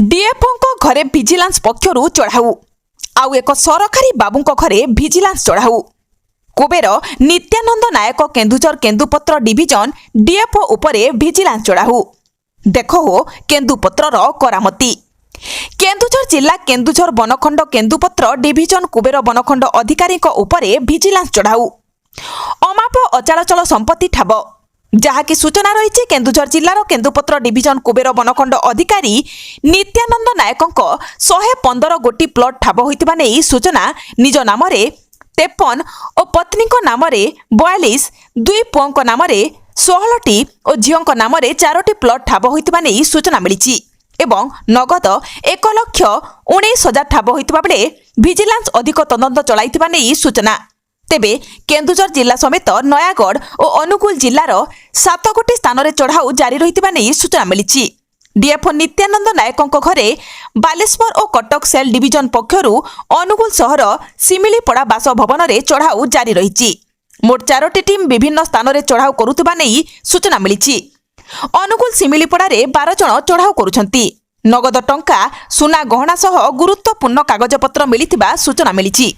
DFO घरे vigilance पक्षरु चढ़ाऊ आउ एक सरकारी बाबूंको घरे विजिलेंस चढ़ाऊ। कुबेर नित्यानंद नायक केन्दुझर केन्दुपत्र डिविजन डीएफओ उपरे विजिलेंस चढ़ाऊ। देख हो केन्दुपत्रर करामती। केन्दुझर जिला केन्दुझर बनखंड केन्दुपत्र डिविजन कुबेर बनखंड अधिकारी उपरे विजिलेंस चढ़ाऊ। अमाप अचलाचल संपत्ति ठाब जहाँकि सूचना रही केन्दुझर जिलार केन्दुपत्र डिविजन कुबेर बनखंड अधिकारी नित्यानंद नायक 115 गोटी प्लट ठाब होइतिबा नै सूचना निज नाम 53 और पत्नी नाम 42 दुई पुओं नाम 16टी और झीओं नाम 4टी प्लट ठाब होइतिबा नै सूचना मिली एवं नगद 1,19,000 ठाब होइतिबा बेले विजिलेंस अधिक तदंत चलाइतिबा नै सूचना। तेबे केन्दुझर जिला समेत नयागढ़ और अनुगुल जिलार 7 गोटी स्थान में चढ़ाऊ जारी रही सूचना मिली। डीएफओ नित्यानंद नायक घरे बालेश्वर और कटक सेल डिविजन पक्षरु अनुगुल सहर सिमिलीपड़ा बासभवन में चढ़ाऊ जारी रही। मोट 4टी टीम विभिन्न स्थान में चढ़ाऊ करुवा नहीं सूचना मिली। अनुगुल सिमिलीपड़ा 12 जन चढ़ाऊ करुछंती। नगद टंका सुना गहना सह गुरुत्वपूर्ण कागजपत्र मिली सूचना मिली।